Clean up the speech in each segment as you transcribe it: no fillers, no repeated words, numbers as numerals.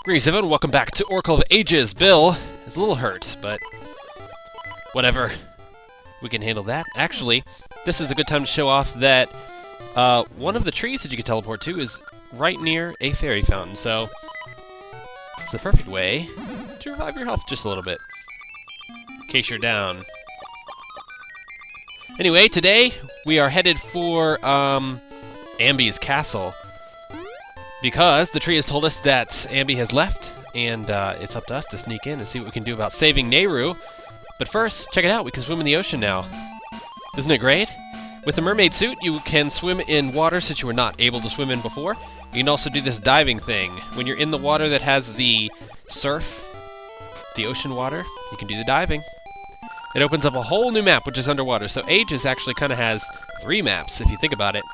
Greetings everyone, welcome back to Oracle of Ages. Bill is a little hurt, but whatever. We can handle that. Actually, this is a good time to show off that one of the trees that you can teleport to is right near a fairy fountain, so it's the perfect way to revive your health just a little bit, in case you're down. Anyway, today we are headed for Ambes Castle, because the tree has told us that Ambi has left, and it's up to us to sneak in and see what we can do about saving Nehru. But first, check it out, we can swim in the ocean now. Isn't it great? With the mermaid suit, you can swim in waters that you were not able to swim in before. You can also do this diving thing. When you're in the water that has the surf, the ocean water, you can do the diving. It opens up a whole new map, which is underwater, so Ages actually kind of has 3 maps, if you think about it.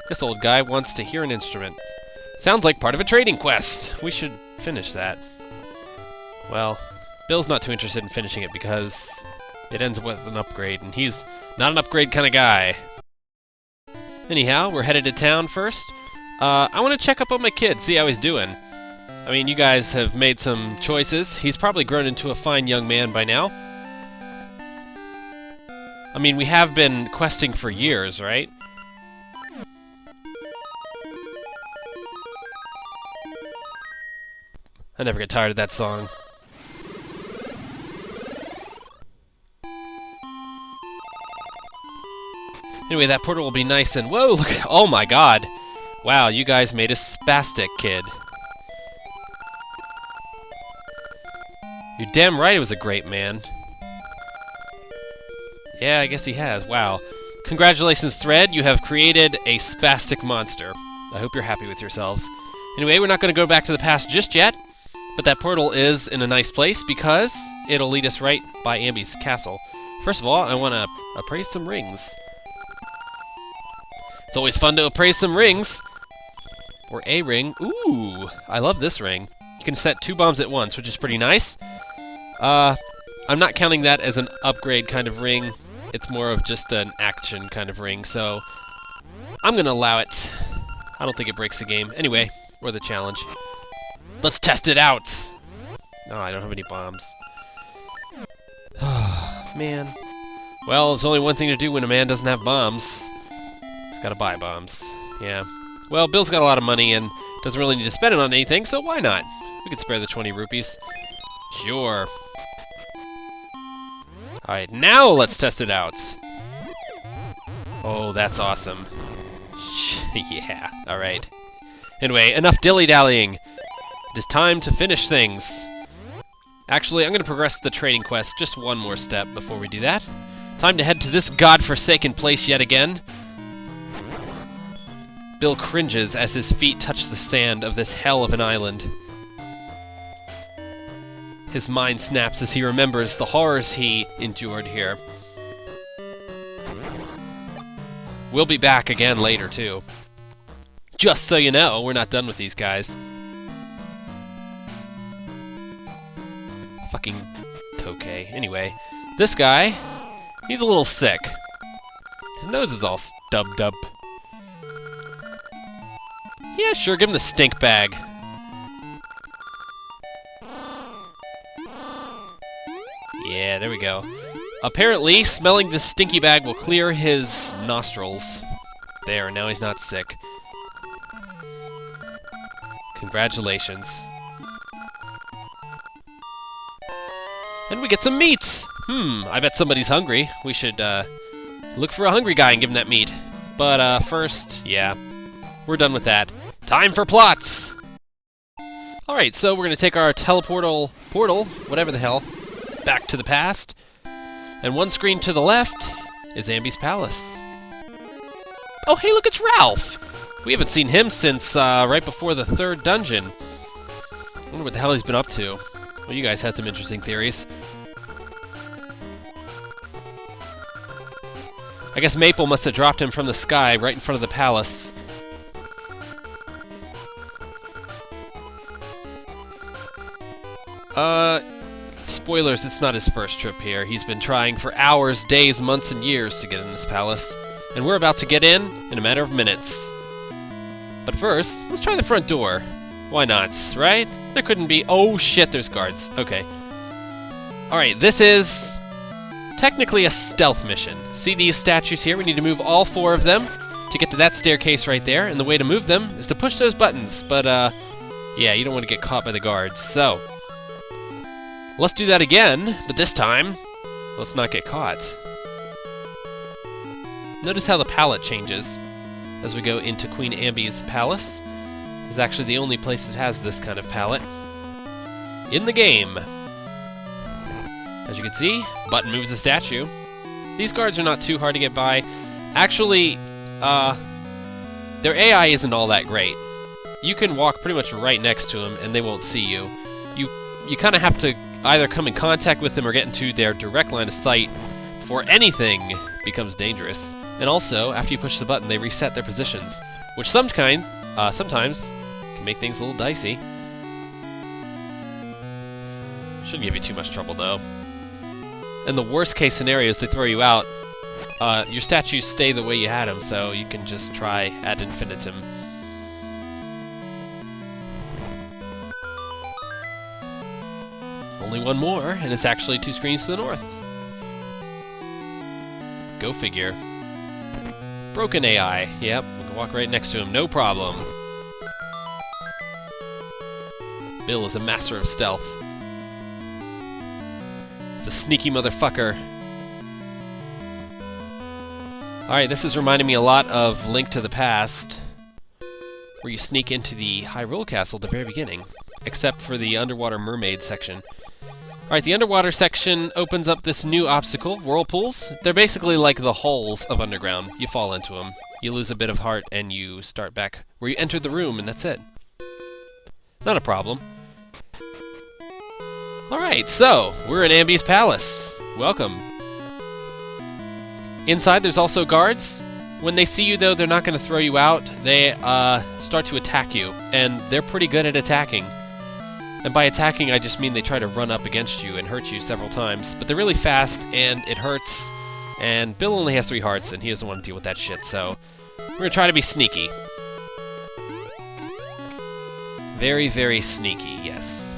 This old guy wants to hear an instrument. Sounds like part of a trading quest. We should finish that. Well, Bill's not too interested in finishing it because it ends with an upgrade, and he's not an upgrade kind of guy. Anyhow, we're headed to town first. I want to check up on my kid, see how he's doing. I mean, you guys have made some choices. He's probably grown into a fine young man by now. I mean, we have been questing for years, right? I never get tired of that song. Anyway, that portal will be nice and... Whoa, look! Oh my god! Wow, you guys made a spastic kid. You're damn right it was a great man. Yeah, I guess he has. Wow. Congratulations, Thread. You have created a spastic monster. I hope you're happy with yourselves. Anyway, we're not going to go back to the past just yet. But that portal is in a nice place because it'll lead us right by Ambes Castle. First of all, I want to appraise some rings. It's always fun to appraise some rings. Or a ring. Ooh, I love this ring. You can set 2 bombs at once, which is pretty nice. I'm not counting that as an upgrade kind of ring. It's more of just an action kind of ring, so I'm going to allow it. I don't think it breaks the game. Anyway, or the challenge. Let's test it out! Oh, I don't have any bombs. Man. Well, there's only one thing to do when a man doesn't have bombs. He's gotta buy bombs. Yeah. Well, Bill's got a lot of money and doesn't really need to spend it on anything, so why not? We could spare the 20 rupees. Sure. Alright, now let's test it out. Oh, that's awesome. Yeah, alright. Anyway, enough dilly-dallying. It is time to finish things. Actually, I'm going to progress the trading quest just one more step before we do that. Time to head to this godforsaken place yet again. Bill cringes as his feet touch the sand of this hell of an island. His mind snaps as he remembers the horrors he endured here. We'll be back again later, too. Just so you know, we're not done with these guys. Fucking Tokay. Anyway, this guy, he's a little sick. His nose is all stubbed up. Yeah, sure, give him the stink bag. Yeah, there we go. Apparently, smelling the stinky bag will clear his nostrils. There, now he's not sick. Congratulations. And we get some meat! I bet somebody's hungry. We should, look for a hungry guy and give him that meat. But, first, yeah, we're done with that. Time for plots! Alright, so we're gonna take our portal, whatever the hell, back to the past. And one screen to the left is Ambes Palace. Oh, hey, look, it's Ralph! We haven't seen him since, right before the 3rd dungeon. I wonder what the hell he's been up to. Well, you guys had some interesting theories. I guess Maple must have dropped him from the sky right in front of the palace. Spoilers, it's not his first trip here. He's been trying for hours, days, months, and years to get in this palace. And we're about to get in a matter of minutes. But first, let's try the front door. Why not, right? There couldn't be... Oh shit, there's guards. Okay. Alright, this is technically a stealth mission. See these statues here? We need to move all 4 of them to get to that staircase right there, and the way to move them is to push those buttons, but yeah, you don't want to get caught by the guards, so let's do that again, but this time, let's not get caught. Notice how the palette changes as we go into Queen Ambes Palace. It's actually the only place that has this kind of palette in the game. As you can see, button moves the statue. These guards are not too hard to get by. Actually, their AI isn't all that great. You can walk pretty much right next to them and they won't see you. You kind of have to either come in contact with them or get into their direct line of sight before anything becomes dangerous. And also, after you push the button, they reset their positions, which sometimes can make things a little dicey. Shouldn't give you too much trouble, though. And the worst case scenario is they throw you out. Your statues stay the way you had them, so you can just try ad infinitum. Only one more, and it's actually 2 screens to the north. Go figure. Broken AI. Yep, we can walk right next to him, no problem. Bill is a master of stealth. He's a sneaky motherfucker. Alright, this is reminding me a lot of Link to the Past, where you sneak into the Hyrule Castle at the very beginning, except for the underwater mermaid section. Alright, the underwater section opens up this new obstacle, whirlpools. They're basically like the holes of underground. You fall into them, you lose a bit of heart, and you start back where you entered the room, and that's it. Not a problem. Alright, so, we're in Ambes Palace. Welcome. Inside, there's also guards. When they see you, though, they're not going to throw you out. They start to attack you, and they're pretty good at attacking. And by attacking, I just mean they try to run up against you and hurt you several times. But they're really fast, and it hurts. And Bill only has 3 hearts, and he doesn't want to deal with that shit, so we're going to try to be sneaky. Very, very sneaky, yes.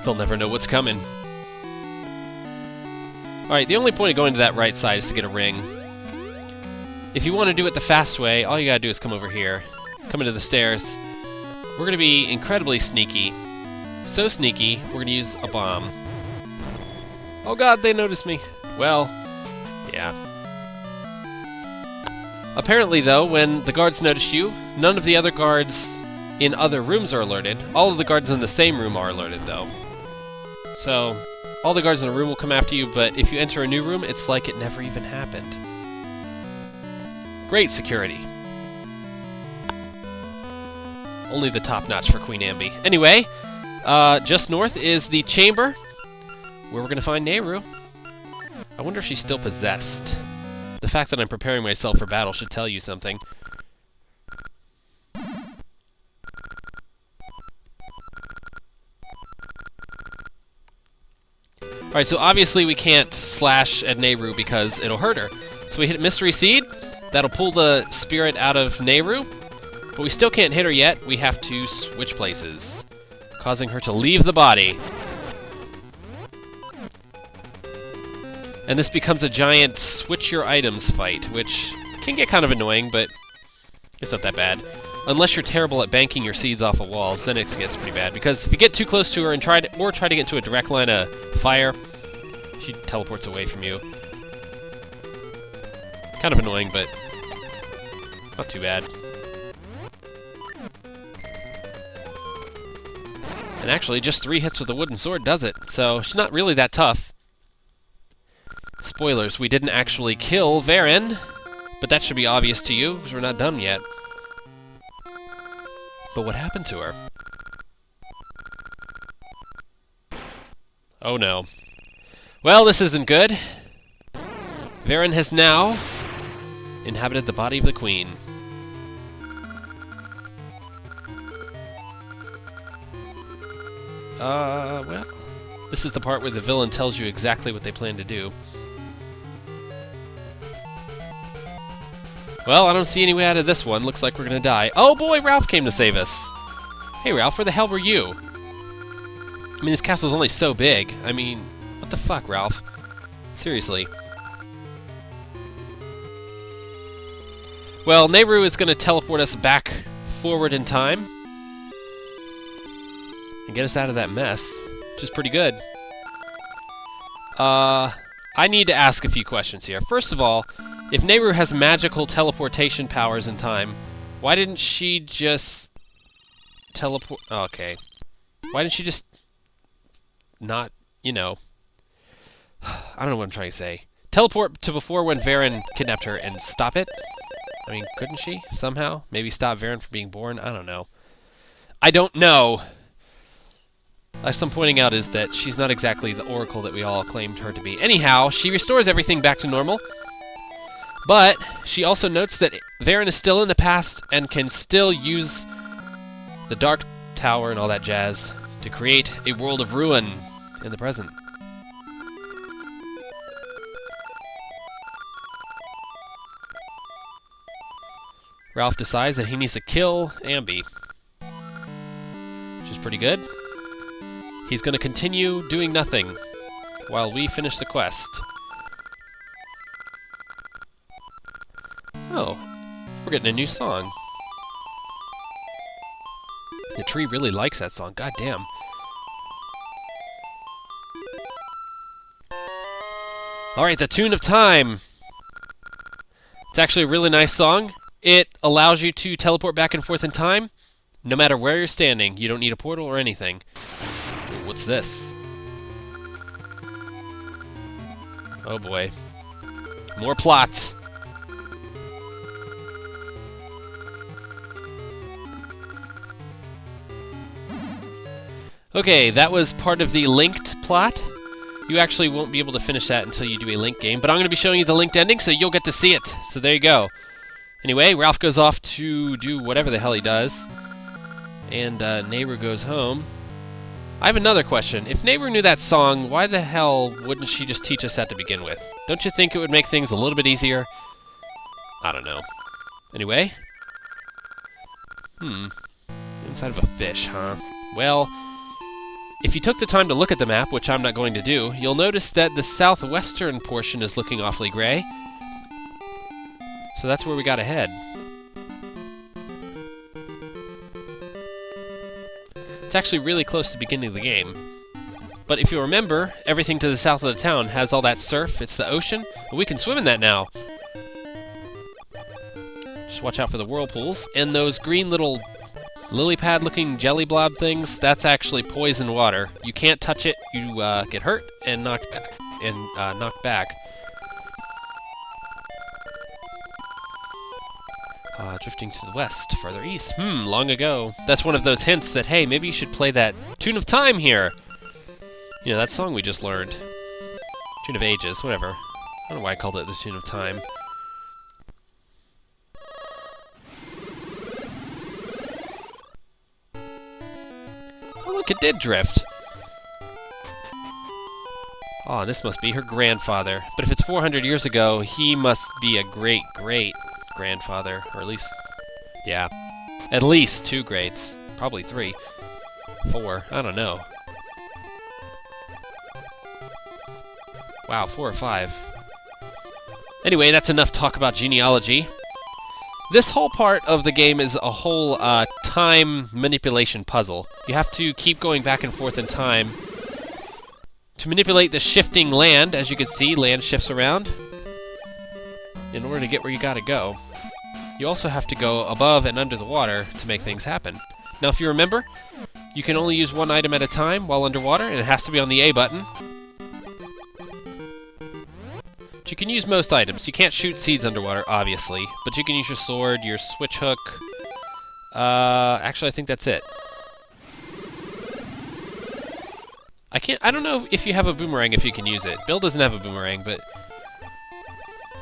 They'll never know what's coming. Alright, the only point of going to that right side is to get a ring. If you want to do it the fast way, all you gotta do is come over here. Come into the stairs. We're gonna be incredibly sneaky. So sneaky, we're gonna use a bomb. Oh god, they noticed me. Well, yeah. Apparently, though, when the guards notice you, none of the other guards in other rooms are alerted. All of the guards in the same room are alerted, though. So, all the guards in a room will come after you, but if you enter a new room, it's like it never even happened. Great security. Only the top notch for Queen Ambi. Anyway, just north is the chamber, where we're going to find Nehru. I wonder if she's still possessed. The fact that I'm preparing myself for battle should tell you something. Alright, so obviously we can't slash at Nehru because it'll hurt her. So we hit Mystery Seed. That'll pull the spirit out of Nehru. But we still can't hit her yet. We have to switch places, causing her to leave the body. And this becomes a giant switch your items fight, which can get kind of annoying, but it's not that bad. Unless you're terrible at banking your seeds off of walls, then it gets pretty bad. Because if you get too close to her and try to get into a direct line of fire, she teleports away from you. Kind of annoying, but not too bad. And actually, just 3 hits with a wooden sword does it, so she's not really that tough. Spoilers, we didn't actually kill Varen, but that should be obvious to you, because we're not done yet. But what happened to her? Oh no. Well, this isn't good. Varen has now inhabited the body of the queen. Well, this is the part where the villain tells you exactly what they plan to do. Well, I don't see any way out of this one. Looks like we're gonna die. Oh boy, Ralph came to save us. Hey Ralph, where the hell were you? I mean, this castle's only so big. I mean, what the fuck, Ralph? Seriously. Well, Nehru is gonna teleport us back forward in time and get us out of that mess, which is pretty good. I need to ask a few questions here. First of all, if Nehru has magical teleportation powers in time, why didn't she just teleport? Oh, okay. Why didn't she just not, you know... I don't know what I'm trying to say. Teleport to before when Varen kidnapped her and stop it? I mean, couldn't she, somehow? Maybe stop Varen from being born? I don't know. I don't know! As I'm pointing out is that she's not exactly the oracle that we all claimed her to be. Anyhow, she restores everything back to normal. But she also notes that Varen is still in the past and can still use the Dark Tower and all that jazz to create a world of ruin in the present. Ralph decides that he needs to kill Ambi, which is pretty good. He's going to continue doing nothing while we finish the quest. Oh, we're getting a new song. The tree really likes that song, goddamn. Alright, the Tune of Time. It's actually a really nice song. It allows you to teleport back and forth in time, no matter where you're standing. You don't need a portal or anything. Ooh, what's this? Oh boy. More plots. Okay, that was part of the linked plot. You actually won't be able to finish that until you do a link game, but I'm going to be showing you the linked ending, so you'll get to see it. So there you go. Anyway, Ralph goes off to do whatever the hell he does, and Nehru goes home. I have another question. If Nehru knew that song, why the hell wouldn't she just teach us that to begin with? Don't you think it would make things a little bit easier? I don't know. Anyway. Inside of a fish, huh? Well, if you took the time to look at the map, which I'm not going to do, you'll notice that the southwestern portion is looking awfully gray. So that's where we gotta head. It's actually really close to the beginning of the game. But if you remember, everything to the south of the town has all that surf, it's the ocean, but we can swim in that now. Just watch out for the whirlpools. And those green little lily pad looking jelly blob things, that's actually poison water. You can't touch it, you get hurt and knocked back. Drifting to the west, further east. Long ago. That's one of those hints that, hey, maybe you should play that Tune of Time here. You know, that song we just learned. Tune of Ages, whatever. I don't know why I called it the Tune of Time. Oh, look, it did drift. Oh, this must be her grandfather. But if it's 400 years ago, he must be a great-great-grandfather. Or at least, yeah. At least 2 greats. Probably 3. 4. I don't know. Wow, 4 or 5. Anyway, that's enough talk about genealogy. This whole part of the game is a whole time manipulation puzzle. You have to keep going back and forth in time to manipulate the shifting land. As you can see, land shifts around in order to get where you gotta go. You also have to go above and under the water to make things happen. Now, if you remember, you can only use one item at a time while underwater, and it has to be on the A button. But you can use most items. You can't shoot seeds underwater, obviously, but you can use your sword, your switch hook. Actually, I think that's it. I don't know if you have a boomerang if you can use it. Bill doesn't have a boomerang, but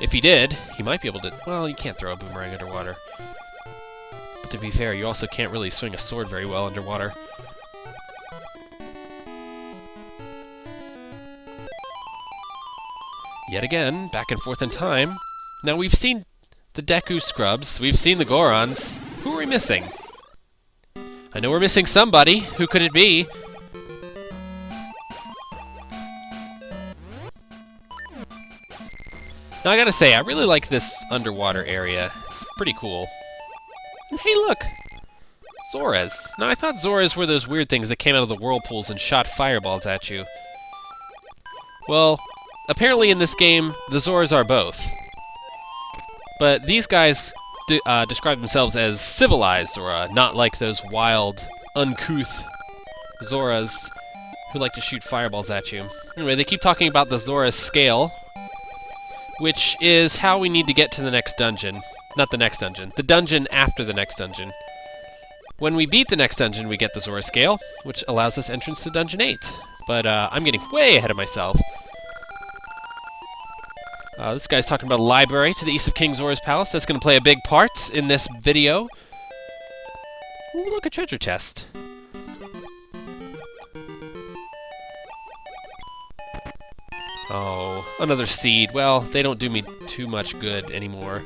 if he did, he might be able to... Well, you can't throw a boomerang underwater. But to be fair, you also can't really swing a sword very well underwater. Yet again, back and forth in time. Now, we've seen The Deku Scrubs. We've seen the Gorons. Who are we missing? I know we're missing somebody. Who could it be? Now I gotta say, I really like this underwater area. It's pretty cool. And hey, look! Zoras. Now I thought Zoras were those weird things that came out of the whirlpools and shot fireballs at you. Well, apparently in this game, the Zoras are both. But these guys describe themselves as civilized Zora, not like those wild, uncouth Zoras who like to shoot fireballs at you. Anyway, they keep talking about the Zora scale, which is how we need to get to the next dungeon. Not the next dungeon. The dungeon after the next dungeon. When we beat the next dungeon, we get the Zora scale, which allows us entrance to Dungeon 8. But I'm getting way ahead of myself. This guy's talking about a library to the east of King Zora's palace. That's going to play a big part in this video. Ooh, look, a treasure chest. Oh, another seed. Well, they don't do me too much good anymore.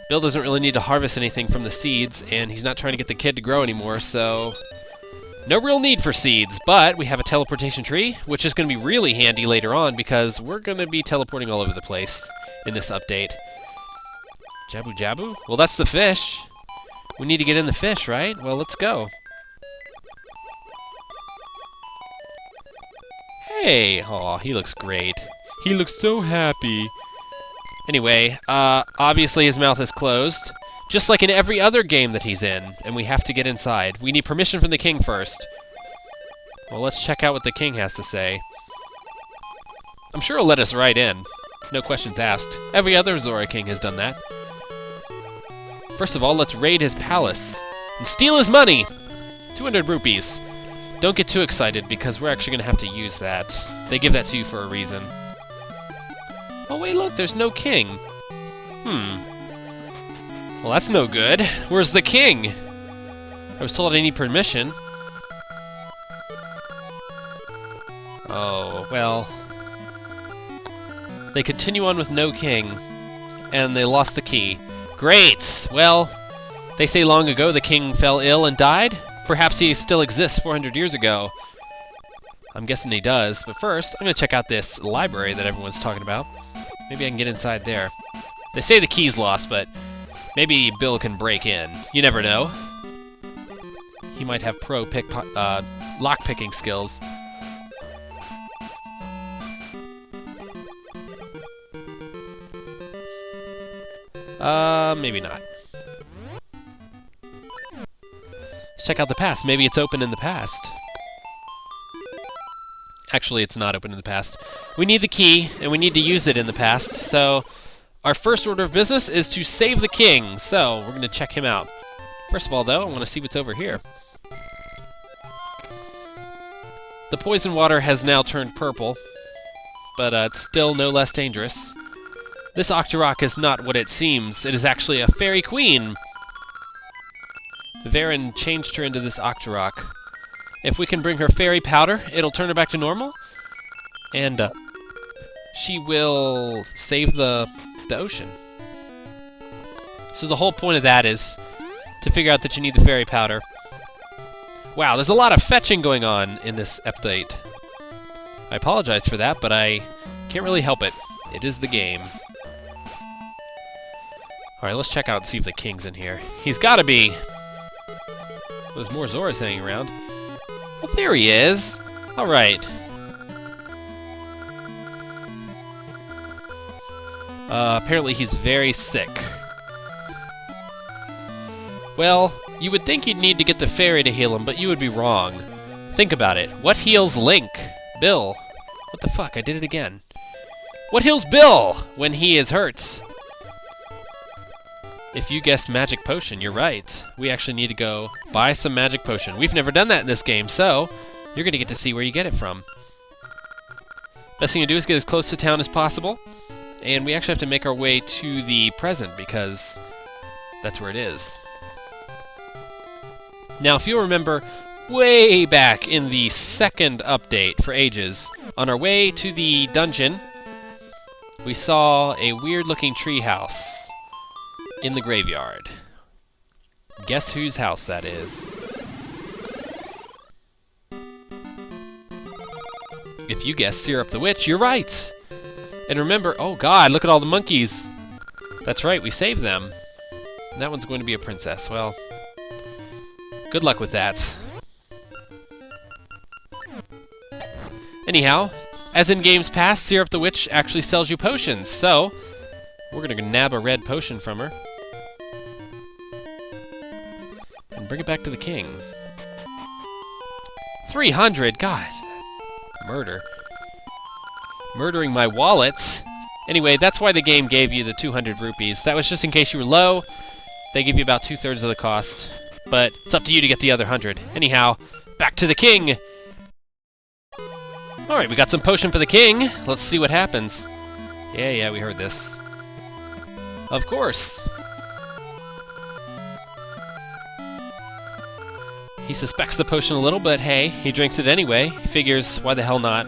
Bill doesn't really need to harvest anything from the seeds, and he's not trying to get the kid to grow anymore, so no real need for seeds. But we have a teleportation tree, which is going to be really handy later on because we're going to be teleporting all over the place in this update. Jabu Jabu? Well, that's the fish. We need to get in the fish, right? Well, let's go. Hey! Aw, he looks great. He looks so happy. Anyway, obviously his mouth is closed, just like in every other game that he's in, and we have to get inside. We need permission from the king first. Well, let's check out what the king has to say. I'm sure he'll let us right in. No questions asked. Every other Zora king has done that. First of all, let's raid his palace and steal his money! 200 rupees. Don't get too excited, because we're actually going to have to use that. They give that to you for a reason. Oh wait, look, there's no king. Well, that's no good. Where's the king? I was told I need permission. Oh, well. They continue on with no king, and they lost the key. Great! Well, they say long ago the king fell ill and died. Perhaps he still exists 400 years ago. I'm guessing he does, but first, I'm going to check out this library that everyone's talking about. Maybe I can get inside there. They say the key's lost, but maybe Bill can break in. You never know. He might have pro lock-picking skills. Maybe not. Let's check out the past. Maybe it's open in the past. Actually, it's not open in the past. We need the key, and we need to use it in the past, so our first order of business is to save the king, so we're going to check him out. First of all, though, I want to see what's over here. The poison water has now turned purple, but it's still no less dangerous. This Octorok is not what it seems. It is actually a fairy queen. Varen changed her into this Octorok. If we can bring her fairy powder, it'll turn her back to normal, and she will save the ocean. So the whole point of that is to figure out that you need the fairy powder. Wow, there's a lot of fetching going on in this update. I apologize for that, but I can't really help it. It is the game. Alright, let's check out and see if the king's in here. He's gotta be. There's more Zoras hanging around. Well, there he is. Alright. Apparently he's very sick. Well, you would think you'd need to get the fairy to heal him, but you would be wrong. Think about it. What heals Link? Bill. What the fuck? I did it again. What heals Bill when he is hurt? If you guessed magic potion, you're right. We actually need to go buy some magic potion. We've never done that in this game, so you're going to get to see where you get it from. Best thing to do is get as close to town as possible, and we actually have to make our way to the present because that's where it is. Now, if you'll remember, way back in the second update for ages, on our way to the dungeon, we saw a weird-looking treehouse. in the graveyard. Guess whose house that is? If you guessed Syrup the Witch, you're right! And remember, oh god, look at all the monkeys! That's right, we saved them. That one's going to be a princess. Well, good luck with that. Anyhow, as in games past, Syrup the Witch actually sells you potions, so we're gonna nab a red potion from her. And bring it back to the king. 300? God. Murder. Murdering my wallet. Anyway, that's why the game gave you the 200 rupees. That was just in case you were low. They give you about 2/3 of the cost. But it's up to you to get the other 100. Anyhow, back to the king! Alright, we got some potion for the king. Let's see what happens. Yeah, we heard this. Of course. He suspects the potion a little, but hey, he drinks it anyway. He figures, why the hell not?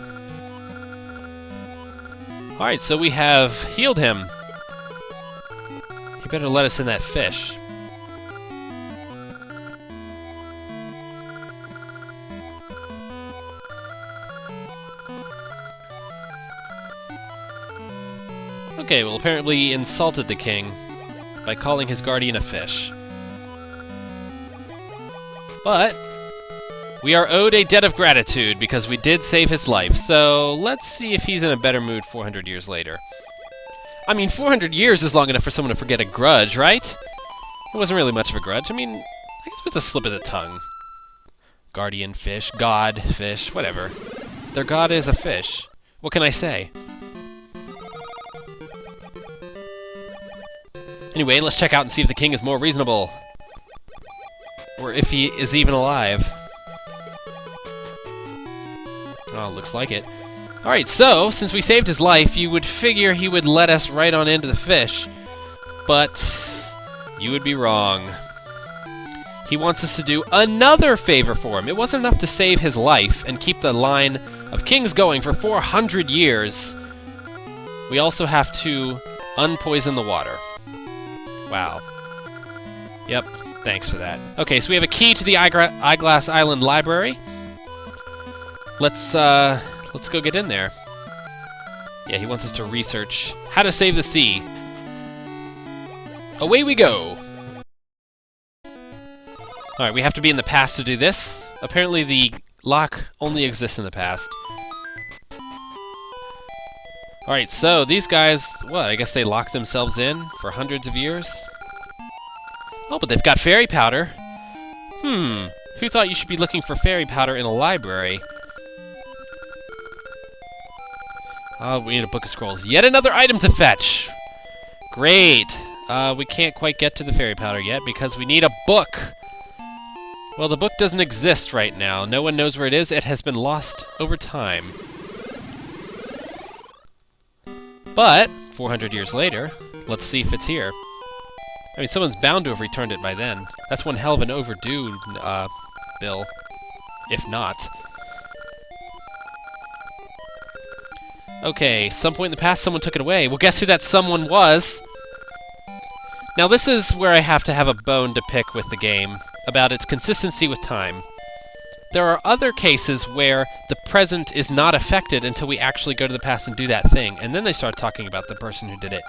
Alright, so we have healed him. He better let us in that fish. Okay, well apparently he insulted the king by calling his guardian a fish. But we are owed a debt of gratitude because we did save his life, so let's see if he's in a better mood 400 years later. I mean, 400 years is long enough for someone to forget a grudge, right? It wasn't really much of a grudge. I mean, I guess it was a slip of the tongue. Guardian fish, god fish, whatever. Their god is a fish. What can I say? Anyway, let's check out and see if the king is more reasonable. Or if he is even alive. Oh, looks like it. Alright, so, since we saved his life, you would figure he would let us right on into the fish. But you would be wrong. He wants us to do another favor for him. It wasn't enough to save his life and keep the line of kings going for 400 years. We also have to unpoison the water. Wow. Yep. Thanks for that. Okay, so we have a key to the Eyeglass Island Library. Let's go get in there. Yeah, he wants us to research how to save the sea. Away we go! Alright, we have to be in the past to do this. Apparently the lock only exists in the past. Alright, so these guys, what, I guess they locked themselves in for hundreds of years? Oh, but they've got fairy powder. Who thought you should be looking for fairy powder in a library? Oh, we need a book of scrolls. Yet another item to fetch! Great! We can't quite get to the fairy powder yet because we need a book! Well, the book doesn't exist right now. No one knows where it is. It has been lost over time. But, 400 years later, let's see if it's here. I mean, someone's bound to have returned it by then. That's one hell of an overdue, bill. If not. Okay, some point in the past someone took it away. Well, guess who that someone was? Now, this is where I have to have a bone to pick with the game, about its consistency with time. There are other cases where the present is not affected until we actually go to the past and do that thing, and then they start talking about the person who did it.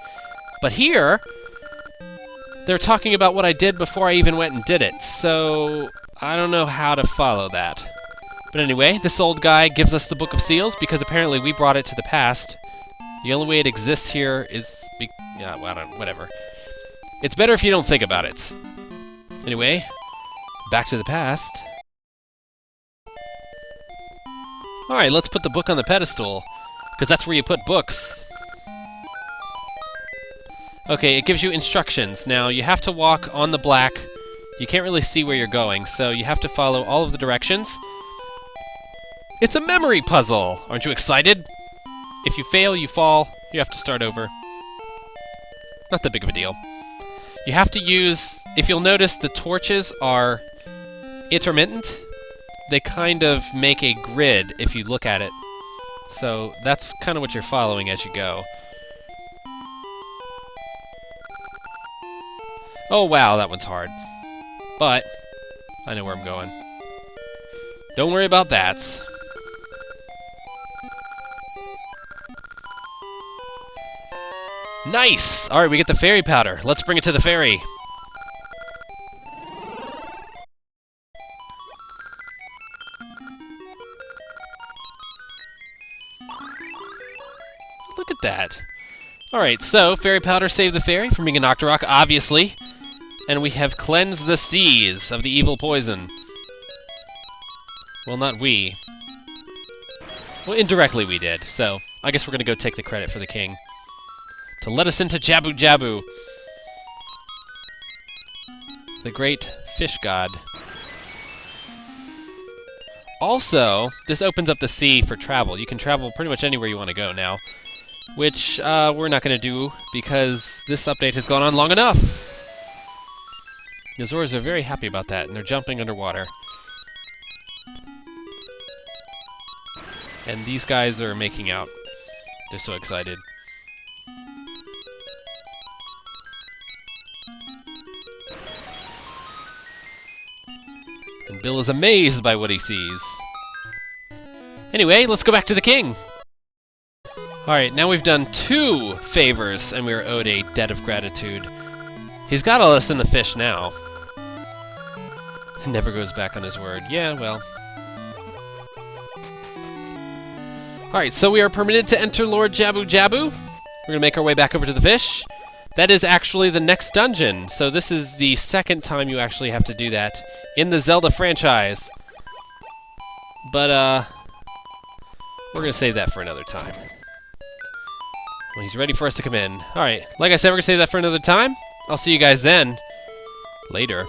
But here, they're talking about what I did before I even went and did it, so I don't know how to follow that. But anyway, this old guy gives us the Book of Seals because apparently we brought it to the past. The only way it exists here is yeah, well, whatever. It's better if you don't think about it. Anyway, back to the past. Alright, let's put the book on the pedestal, because that's where you put books. Okay, it gives you instructions. Now, you have to walk on the black. You can't really see where you're going, so you have to follow all of the directions. It's a memory puzzle! Aren't you excited? If you fail, you fall. You have to start over. Not that big of a deal. You have to use... If you'll notice, the torches are intermittent. They kind of make a grid if you look at it. So that's kind of what you're following as you go. Oh, wow, that one's hard. But I know where I'm going. Don't worry about that. Nice! Alright, we get the fairy powder. Let's bring it to the fairy. Look at that. Alright, so fairy powder saved the fairy from being a Nocturok, obviously. And we have cleansed the seas of the evil poison. Well, not we. Well, indirectly we did, so I guess we're gonna go take the credit for the king. To let us into Jabu Jabu. The great fish god. Also, this opens up the sea for travel. You can travel pretty much anywhere you want to go now. Which, we're not going to do, because this update has gone on long enough! The Azores are very happy about that, and they're jumping underwater. And these guys are making out. They're so excited. And Bill is amazed by what he sees. Anyway, let's go back to the king! Alright, now we've done 2 favors, and we are owed a debt of gratitude. He's got all us in the fish now. Never goes back on his word. Yeah, well. Alright, so we are permitted to enter Lord Jabu Jabu. We're gonna make our way back over to the fish. That is actually the next dungeon, so this is the second time you actually have to do that in the Zelda franchise. But, we're gonna save that for another time. Well, he's ready for us to come in. Alright, like I said, we're gonna save that for another time. I'll see you guys then. Later.